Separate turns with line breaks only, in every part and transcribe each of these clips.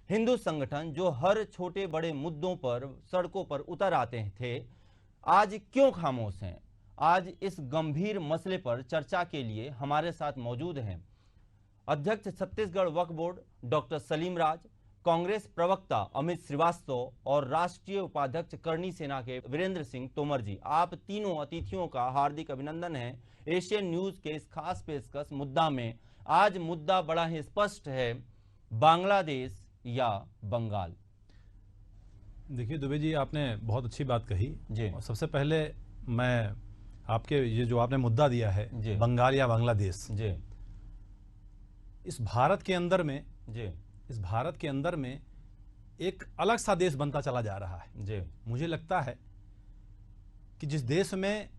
हिंदू संगठन जो हर छोटे बड़े मुद्दों पर सड़कों पर उतर आते थे, आज क्यों खामोश हैं? आज इस गंभीर मसले पर चर्चा के लिए हमारे साथ मौजूद हैं अध्यक्ष छत्तीसगढ़ वक्फ बोर्ड डॉक्टर सलीम राज, कांग्रेस प्रवक्ता अमित श्रीवास्तव और राष्ट्रीय उपाध्यक्ष करणी सेना के वीरेंद्र सिंह तोमर जी। आप तीनों अतिथियों का हार्दिक अभिनंदन है एशियन न्यूज के इस खास पेशकश मुद्दा में। आज मुद्दा बड़ा ही स्पष्ट है, बांग्लादेश या बंगाल।
देखिए दुबे जी, आपने बहुत अच्छी बात कही
जी।
और सबसे पहले मैं आपके ये जो आपने मुद्दा दिया है बंगाल या बांग्लादेश,
जी,
इस भारत के अंदर में
जी,
इस भारत के अंदर में एक अलग सा देश बनता चला जा रहा है।
जी,
मुझे लगता है कि जिस देश में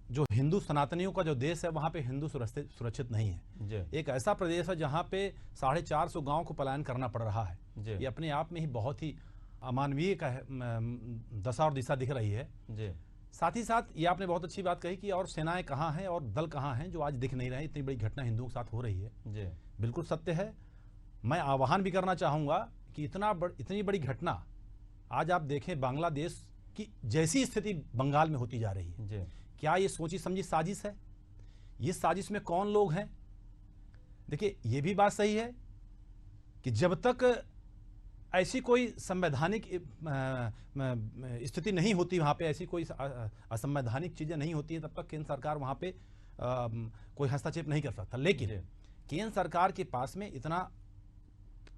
जो हिंदू सनातनियों का जो देश है वहां पे हिंदू सुरक्षित नहीं है।
जी,
एक ऐसा प्रदेश है जहां पे 450 गांव को पलायन करना पड़ रहा है।
जी,
ये अपने आप में ही बहुत ही अमानवीय का दशा और दिशा दिख रही है।
जी,
साथ ही साथ ये आपने बहुत अच्छी बात कही कि और सेनाएं कहाँ हैं और दल कहाँ हैं जो आज दिख नहीं रहे। इतनी बड़ी घटना हिंदुओं के साथ हो रही है।
जी,
बिल्कुल सत्य है। मैं आह्वान भी करना चाहूंगा कि इतनी बड़ी घटना आज आप देखें, बांग्लादेश की जैसी स्थिति बंगाल में होती जा रही है।
जी,
क्या ये सोची समझी साजिश है? ये साजिश में कौन लोग हैं? देखिए, ये भी बात सही है कि जब तक ऐसी कोई संवैधानिक स्थिति नहीं होती, वहां पे ऐसी कोई असंवैधानिक चीजें नहीं होती है, तब तक केंद्र सरकार वहां पे कोई हस्तक्षेप नहीं कर सकता। लेकिन केंद्र सरकार के पास में इतना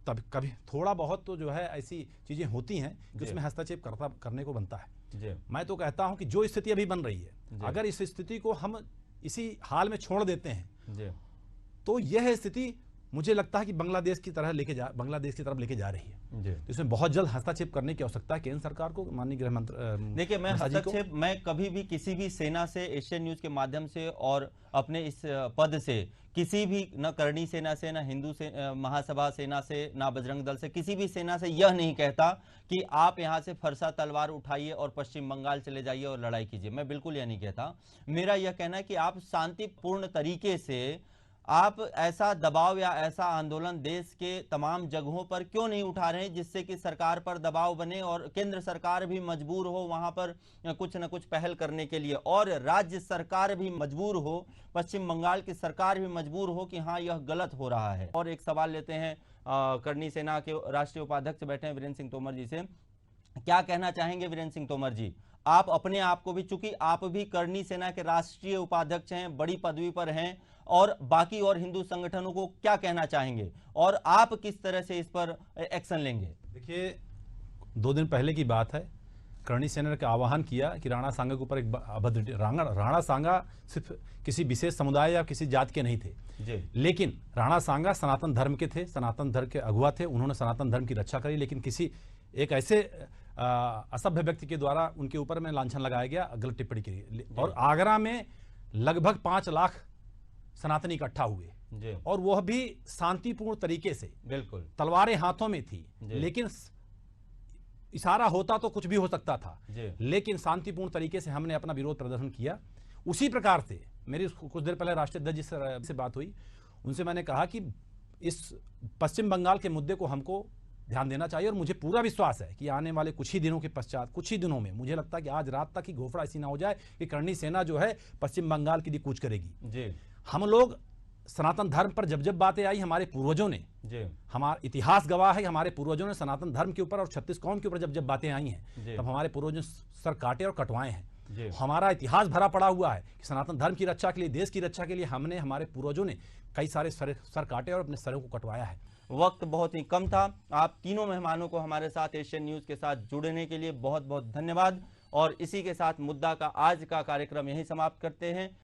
तब कभी थोड़ा बहुत तो जो है ऐसी चीजें होती हैं कि उसमें हस्तक्षेप करने को बनता है। मैं तो कहता हूं कि जो स्थिति अभी बन रही है, अगर इस स्थिति को हम इसी हाल में छोड़ देते हैं तो यह स्थिति मुझे लगता है कि बांग्लादेश की तरफ लेके जा रही है। तो इसमें बहुत जल्द हस्तक्षेप करने की आवश्यकता है केंद्र सरकार को, माननीय गृह मंत्री।
देखिए, मैं कभी भी किसी भी सेना से एशियन न्यूज के माध्यम से और अपने इस पद से किसी भी न करणी सेना से, न हिंदू से महासभा सेना से, न बजरंग दल से, किसी भी सेना से यह नहीं कहता कि आप यहां से फरसा तलवार उठाइए और पश्चिम बंगाल चले जाइए और लड़ाई कीजिए। मैं बिल्कुल यह नहीं कहता। मेरा यह कहना है कि आप शांतिपूर्ण तरीके से आप ऐसा दबाव या ऐसा आंदोलन देश के तमाम जगहों पर क्यों नहीं उठा रहे हैं जिससे कि सरकार पर दबाव बने और केंद्र सरकार भी मजबूर हो वहां पर कुछ न कुछ पहल करने के लिए, और राज्य सरकार भी मजबूर हो, पश्चिम बंगाल की सरकार भी मजबूर हो कि हाँ यह गलत हो रहा है। और एक सवाल लेते हैं करणी सेना के राष्ट्रीय उपाध्यक्ष बैठे हैं वीरेंद्र सिंह तोमर जी से। क्या कहना चाहेंगे वीरेंद्र सिंह तोमर जी? आप अपने आप को भी, चूंकि आप भी करणी सेना के राष्ट्रीय उपाध्यक्ष हैं, बड़ी पदवी पर हैं, और बाकी और हिंदू संगठनों को क्या कहना चाहेंगे और आप किस तरह से इस पर एक्शन लेंगे?
देखिए, 2 दिन पहले की बात है, करणी सेना ने आह्वान किया कि राणा सांगा के ऊपर एक अभद्र, राणा सांगा सिर्फ किसी विशेष समुदाय या किसी जात के नहीं थे
जी।
लेकिन राणा सांगा सनातन धर्म के थे, सनातन धर्म के अगुवा थे। उन्होंने सनातन धर्म की रक्षा करी, लेकिन किसी एक ऐसे असभ्य व्यक्ति के द्वारा उनके ऊपर में लांछन लगाया गया, गलत टिप्पणी की। और आगरा में लगभग 5 लाख सनातनी इकट्ठा हुए और वह भी शांतिपूर्ण तरीके से,
बिल्कुल
तलवारें हाथों में थी, लेकिन इशारा होता तो कुछ भी हो सकता था, लेकिन शांतिपूर्ण तरीके से हमने अपना विरोध प्रदर्शन किया। उसी प्रकार से मेरी कुछ देर पहले राष्ट्रीय अध्यक्ष से बात हुई, उनसे मैंने कहा कि इस पश्चिम बंगाल के मुद्दे को हमको ध्यान देना चाहिए, और मुझे पूरा विश्वास है कि आने वाले कुछ ही दिनों के पश्चात, कुछ ही दिनों में, मुझे लगता है कि आज रात तक ही घोषणा ऐसी ना हो जाए कि करणी सेना जो है पश्चिम बंगाल की कूच करेगी। हम लोग सनातन धर्म पर जब जब बातें आई, हमारे पूर्वजों ने, हमारा इतिहास गवाह है, हमारे पूर्वजों ने सनातन धर्म के ऊपर और 36 कौम के ऊपर जब जब बातें आई हैं, तब हमारे पूर्वजों ने सर काटे और कटवाए हैं। हमारा इतिहास भरा पड़ा हुआ है कि सनातन धर्म की रक्षा के लिए, देश की रक्षा के लिए हमने, हमारे पूर्वजों ने कई सारे सर काटे और अपने सरों को कटवाया है।
वक्त बहुत ही कम था। आप तीनों मेहमानों को हमारे साथ एशियन न्यूज के साथ जुड़ने के लिए बहुत बहुत धन्यवाद, और इसी के साथ मुद्दा का आज का कार्यक्रम यहीं समाप्त करते हैं।